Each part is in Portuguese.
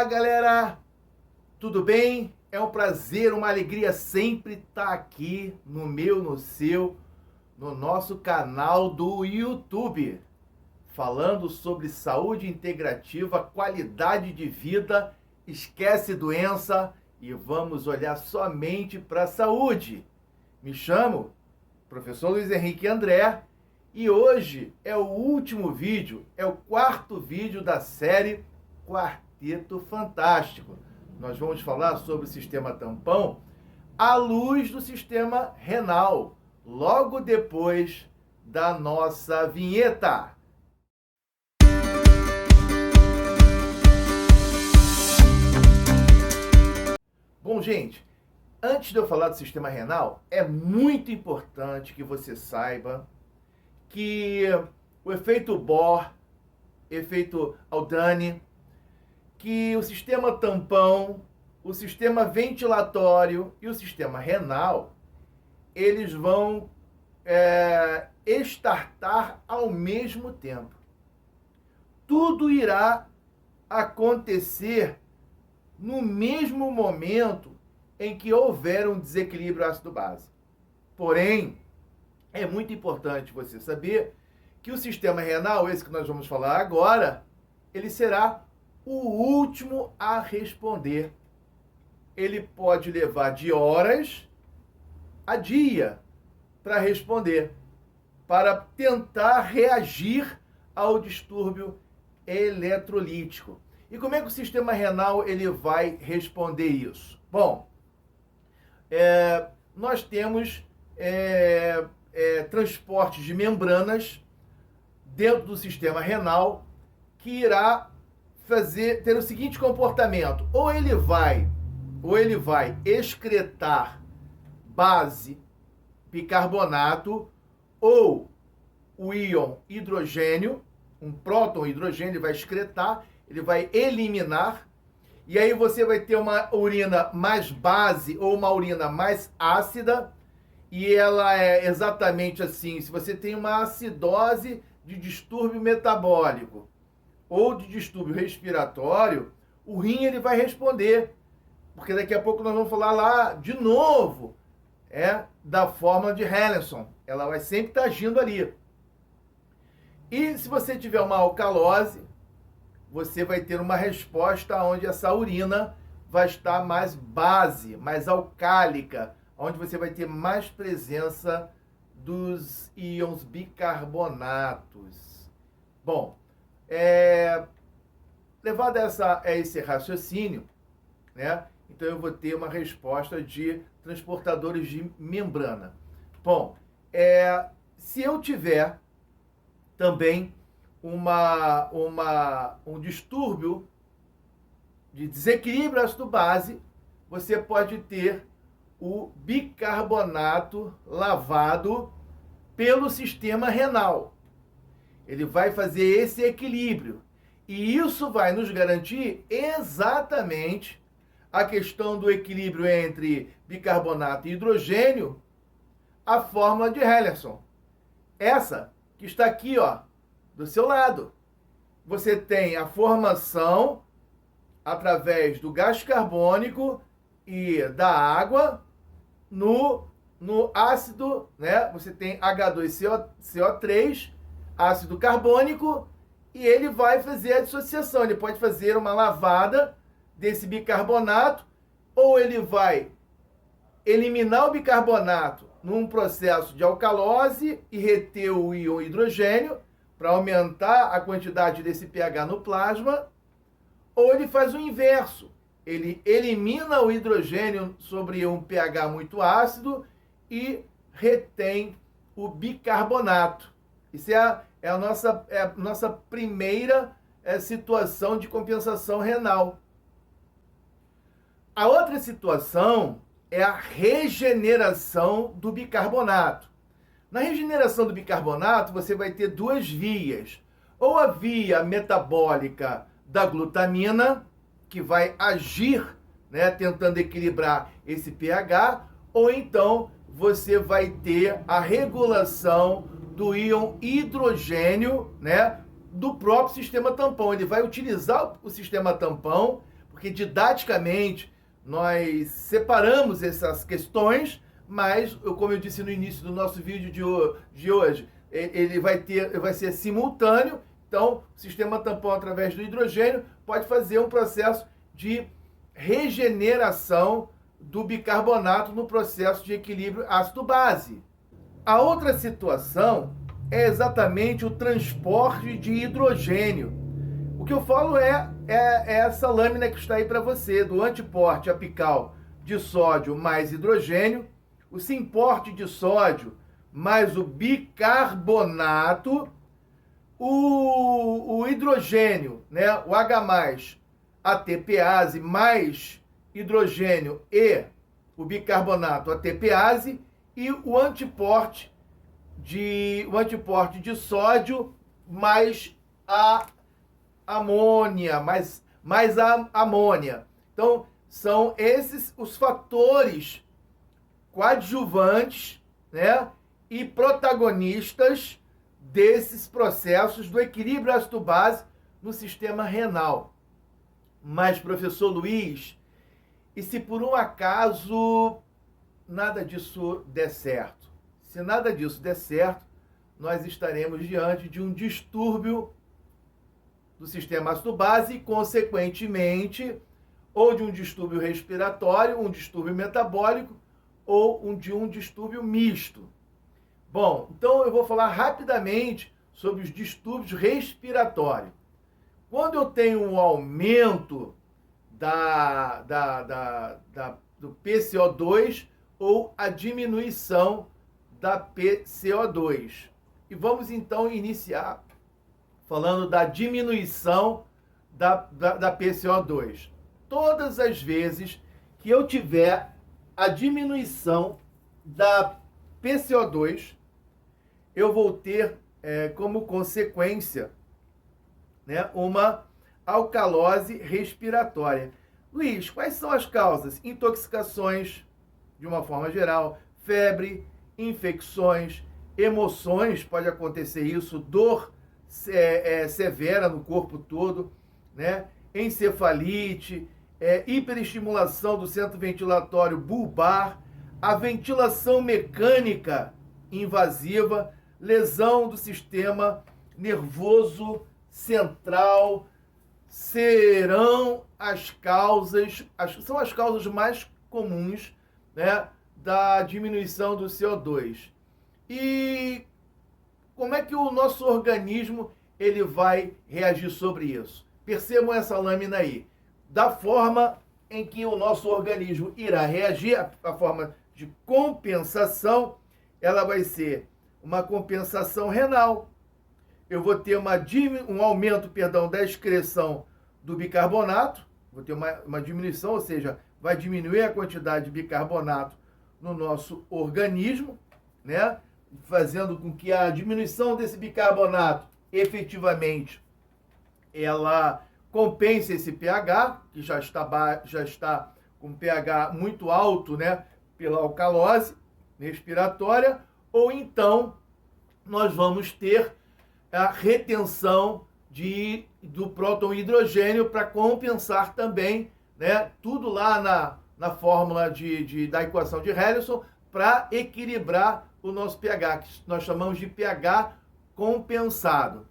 Olá, galera! Tudo bem? É um prazer, uma alegria sempre estar aqui no meu, no seu, no nosso canal do YouTube, falando sobre saúde integrativa, qualidade de vida, esquece doença e vamos olhar somente para a saúde. Me chamo Professor Luiz Henrique André e hoje é o último vídeo, é o quarto vídeo da série Quarteto Fantástico. Nós vamos falar sobre o sistema tampão à luz do sistema renal, logo depois da nossa vinheta. Bom, gente, antes de eu falar do sistema renal, é muito importante que você saiba que o efeito Bohr, efeito Haldane, que o sistema tampão, o sistema ventilatório e o sistema renal, eles vão estartar ao mesmo tempo. Tudo irá acontecer no mesmo momento em que houver um desequilíbrio ácido-base. Porém, é muito importante você saber que o sistema renal, esse que nós vamos falar agora, ele será o último a responder. Ele pode levar de horas a dia para responder, para tentar reagir ao distúrbio eletrolítico. E como é que o sistema renal ele vai responder isso? Bom, nós temos transporte de membranas dentro do sistema renal que irá ter o seguinte comportamento: ou ele vai excretar base, bicarbonato, ou o íon hidrogênio, um próton hidrogênio, ele vai excretar, ele vai eliminar, e aí você vai ter uma urina mais base ou uma urina mais ácida, e ela é exatamente assim: se você tem uma acidose de distúrbio metabólico ou de distúrbio respiratório, o rim ele vai responder, porque daqui a pouco nós vamos falar lá de novo da fórmula de Henderson. Ela vai sempre estar agindo ali. E se você tiver uma alcalose, você vai ter uma resposta onde essa urina vai estar mais base, mais alcálica, onde você vai ter mais presença dos íons bicarbonatos. Bom, levado a esse raciocínio, né? Então eu vou ter uma resposta de transportadores de membrana. Bom, se eu tiver também um distúrbio de desequilíbrio ácido-base, você pode ter o bicarbonato lavado pelo sistema renal. Ele vai fazer esse equilíbrio. E isso vai nos garantir exatamente a questão do equilíbrio entre bicarbonato e hidrogênio, a fórmula de Henderson. Essa que está aqui, ó, do seu lado. Você tem a formação através do gás carbônico e da água no ácido, né? Você tem H2CO3, ácido carbônico, e ele vai fazer a dissociação. Ele pode fazer uma lavada desse bicarbonato, ou ele vai eliminar o bicarbonato num processo de alcalose e reter o íon hidrogênio para aumentar a quantidade desse pH no plasma, ou ele faz o inverso. Ele elimina o hidrogênio sobre um pH muito ácido e retém o bicarbonato. Isso é a nossa primeira situação de compensação renal. A outra situação é a regeneração do bicarbonato. Na regeneração do bicarbonato, você vai ter duas vias. Ou a via metabólica da glutamina, que vai agir, né, tentando equilibrar esse pH, ou então você vai ter a regulação do íon hidrogênio, né, do próprio sistema tampão. Ele vai utilizar o sistema tampão, porque porque didaticamente nós separamos essas questões, mas, como eu disse no início do nosso vídeo de hoje, ele vai ser simultâneo. Então, o sistema tampão através do hidrogênio pode fazer um processo de regeneração do bicarbonato no processo de equilíbrio ácido-base. A outra situação é exatamente o transporte de hidrogênio. O que eu falo é essa lâmina que está aí para você, do antiporte apical de sódio mais hidrogênio, o simporte de sódio mais o bicarbonato, o hidrogênio, né, o H+, ATPase mais hidrogênio e o bicarbonato ATPase, e o antiporte de sódio mais a amônia, mais a amônia. Então, são esses os fatores coadjuvantes, né, e protagonistas desses processos do equilíbrio ácido-base no sistema renal. Mas, professor Luiz, e se por um acaso nada disso der certo? Se nada disso der certo, nós estaremos diante de um distúrbio do sistema ácido-base e, consequentemente, ou de um distúrbio respiratório, um distúrbio metabólico, ou de um distúrbio misto. Bom, então eu vou falar rapidamente sobre os distúrbios respiratórios. Quando eu tenho um aumento do PCO2 ou a diminuição da PCO2. E vamos então iniciar falando da diminuição da PCO2. Todas as vezes que eu tiver a diminuição da PCO2, eu vou ter como consequência, né, uma alcalose respiratória. Luiz, quais são as causas? Intoxicações, de uma forma geral, febre, infecções, emoções, pode acontecer isso, dor severa no corpo todo, né? Encefalite, hiperestimulação do centro ventilatório bulbar, a ventilação mecânica invasiva, lesão do sistema nervoso central, serão são as causas mais comuns, né, da diminuição do CO2. E como é que o nosso organismo ele vai reagir sobre isso? Percebam essa lâmina aí. Da forma em que o nosso organismo irá reagir, a forma de compensação, ela vai ser uma compensação renal. Eu vou ter um aumento, da excreção do bicarbonato, vou ter uma diminuição, ou seja, vai diminuir a quantidade de bicarbonato no nosso organismo, né? Fazendo com que a diminuição desse bicarbonato, efetivamente, ela compense esse pH, que já está com pH muito alto, né, pela alcalose respiratória, ou então nós vamos ter a retenção do próton hidrogênio para compensar também, né, tudo lá na fórmula da equação de Harrison, para equilibrar o nosso pH, que nós chamamos de pH compensado.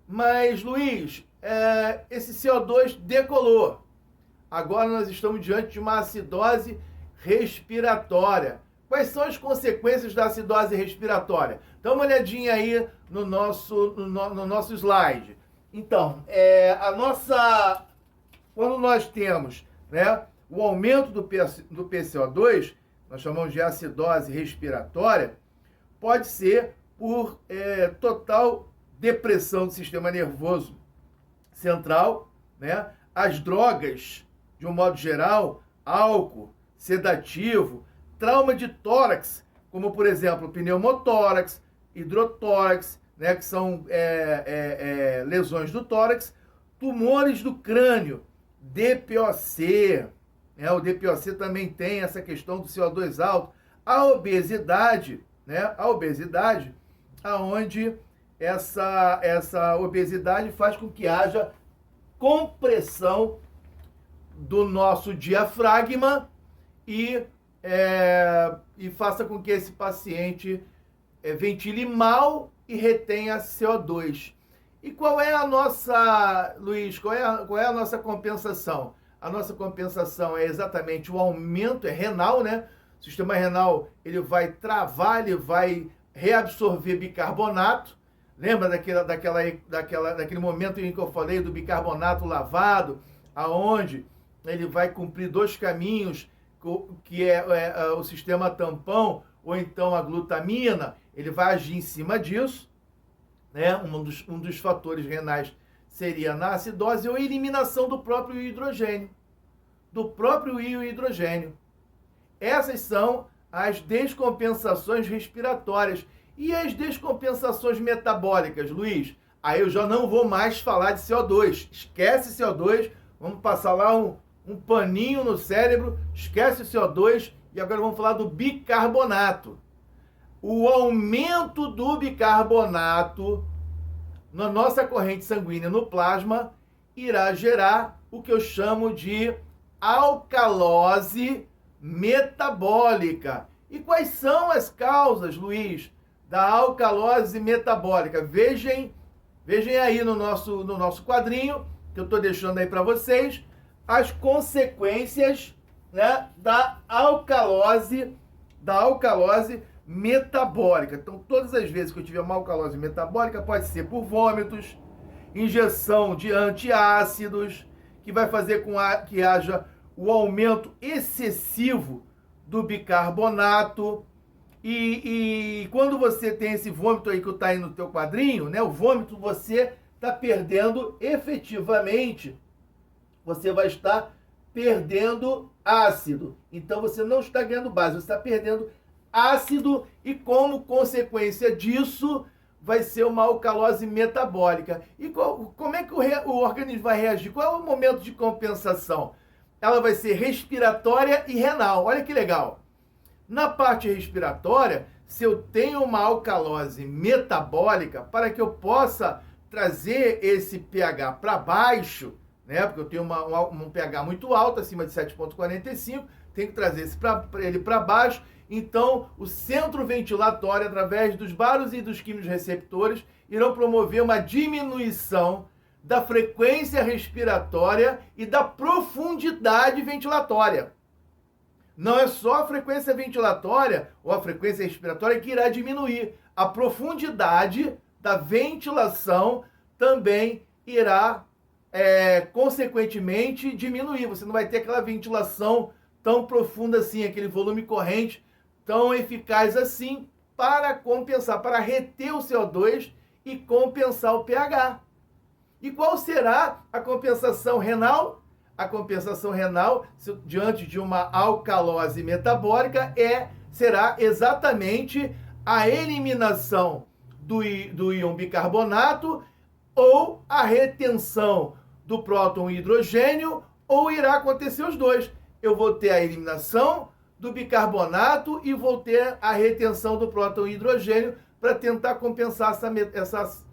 Mas, Luiz, esse CO2 decolou. Agora nós estamos diante de uma acidose respiratória. Quais são as consequências da acidose respiratória? Dá uma olhadinha aí no nosso slide. Então, quando nós temos, né, o aumento do PCO2, nós chamamos de acidose respiratória, pode ser por total depressão do sistema nervoso central, né? As drogas, de um modo geral, álcool, sedativo, trauma de tórax, como por exemplo pneumotórax, hidrotórax, né, que são lesões do tórax, tumores do crânio, DPOC, né, o DPOC também tem essa questão do CO2 alto, a obesidade, né, aonde essa obesidade faz com que haja compressão do nosso diafragma e faça com que esse paciente ventile mal e retenha CO2. E qual é a nossa, Luiz, qual é a nossa compensação? A nossa compensação é exatamente o aumento, renal, né? O sistema renal, ele vai travar, ele vai reabsorver bicarbonato. Lembra daquele momento em que eu falei do bicarbonato lavado, aonde ele vai cumprir dois caminhos, que é o sistema tampão, ou então a glutamina, ele vai agir em cima disso, né? Um dos fatores renais seria na acidose ou a eliminação do próprio hidrogênio. Essas são as descompensações respiratórias. E as descompensações metabólicas, Luiz? Aí eu já não vou mais falar de CO2. Esquece CO2, vamos passar lá um paninho no cérebro, esquece o CO2 e agora vamos falar do bicarbonato. O aumento do bicarbonato na nossa corrente sanguínea no plasma irá gerar o que eu chamo de alcalose metabólica. E quais são as causas, Luiz, da alcalose metabólica? Vejam aí no nosso quadrinho, que eu estou deixando aí para vocês, as consequências, né, da alcalose metabólica. Então, todas as vezes que eu tiver uma alcalose metabólica, pode ser por vômitos, injeção de antiácidos, que vai fazer com que haja o aumento excessivo do bicarbonato. E quando você tem esse vômito aí que está aí no teu quadrinho, né, o vômito, você está perdendo efetivamente, você vai estar perdendo ácido. Então, você não está ganhando base, você está perdendo ácido e, como consequência disso, vai ser uma alcalose metabólica. E como é que o organismo vai reagir? Qual é o momento de compensação? Ela vai ser respiratória e renal. Olha que legal. Na parte respiratória, se eu tenho uma alcalose metabólica, para que eu possa trazer esse pH para baixo, né? Porque eu tenho um pH muito alto, acima de 7,45, tenho que trazer ele para baixo. Então, o centro ventilatório, através dos vasos e dos quimiorreceptores, irão promover uma diminuição da frequência respiratória e da profundidade ventilatória. Não é só a frequência ventilatória ou a frequência respiratória que irá diminuir. A profundidade da ventilação também irá, consequentemente, diminuir. Você não vai ter aquela ventilação tão profunda assim, aquele volume corrente tão eficaz assim, para compensar, para reter o CO2 e compensar o pH. E qual será a compensação renal? A compensação renal, diante de uma alcalose metabólica, será exatamente a eliminação do íon bicarbonato ou a retenção do próton e hidrogênio, ou irá acontecer os dois. Eu vou ter a eliminação do bicarbonato e vou ter a retenção do próton e hidrogênio para tentar compensar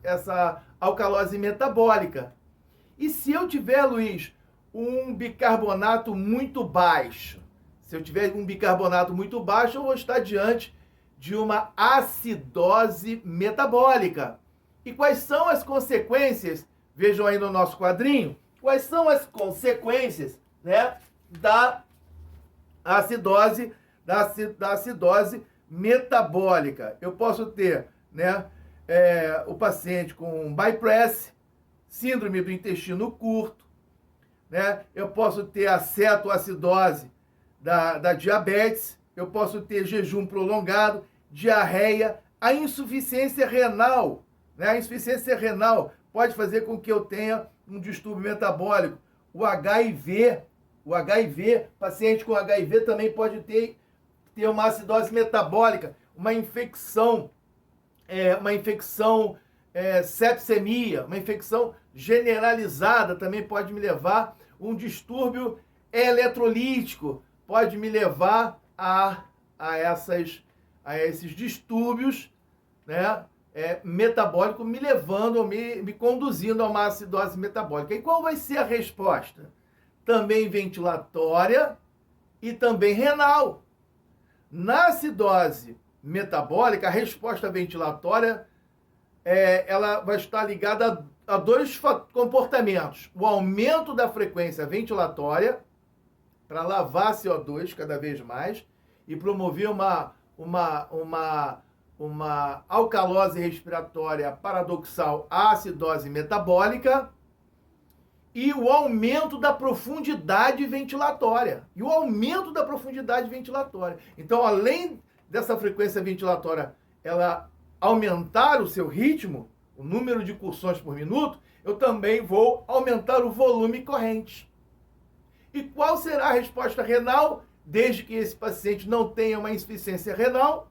essa alcalose metabólica. E se eu tiver, Luiz, um bicarbonato muito baixo, eu vou estar diante de uma acidose metabólica. E quais são as consequências? Vejam aí no nosso quadrinho. Quais são as consequências, né, da acidose metabólica? Eu posso ter, né, o paciente com bypass, síndrome do intestino curto, né? Eu posso ter a cetoacidose da diabetes, eu posso ter jejum prolongado, diarreia, a insuficiência renal, né? A insuficiência renal pode fazer com que eu tenha um distúrbio metabólico. O HIV, paciente com HIV também pode ter uma acidose metabólica, uma infecção, sepsemia, uma infecção generalizada também pode me levar, um distúrbio eletrolítico pode me levar a esses distúrbios, né, metabólicos, me conduzindo a uma acidose metabólica. E qual vai ser a resposta? também ventilatória e também renal. Na acidose metabólica, a resposta ventilatória ela vai estar ligada a dois comportamentos. O aumento da frequência ventilatória, para lavar CO2 cada vez mais, e promover uma alcalose respiratória paradoxal à acidose metabólica, e o aumento da profundidade ventilatória. Então, além dessa frequência ventilatória, ela aumentar o seu ritmo, o número de cursões por minuto, eu também vou aumentar o volume corrente. E qual será a resposta renal, desde que esse paciente não tenha uma insuficiência renal?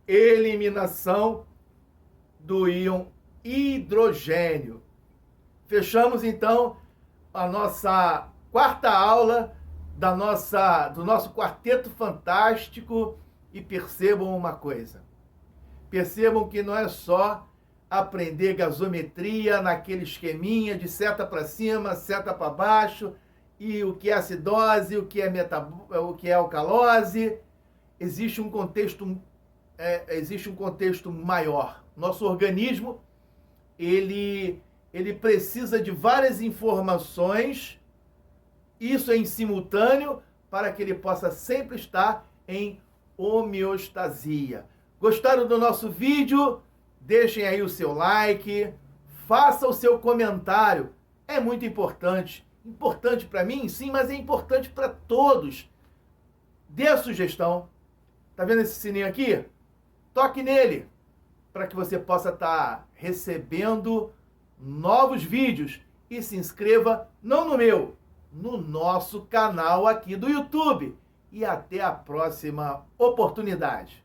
Eliminação do íon hidrogênio. Fechamos, então, a nossa quarta aula do nosso quarteto fantástico, e percebam uma coisa. Percebam que não é só aprender gasometria naquele esqueminha de seta para cima, seta para baixo, e o que é acidose, o que é alcalose. Existe um contexto maior. Nosso organismo, ele precisa de várias informações, isso é em simultâneo, para que ele possa sempre estar em homeostasia. Gostaram do nosso vídeo? Deixem aí o seu like, faça o seu comentário. É muito importante. Importante para mim, sim, mas é importante para todos. Dê a sugestão. Tá vendo esse sininho aqui? Toque nele, para que você possa estar recebendo novos vídeos. E se inscreva, não no meu, no nosso canal aqui do YouTube. E até a próxima oportunidade.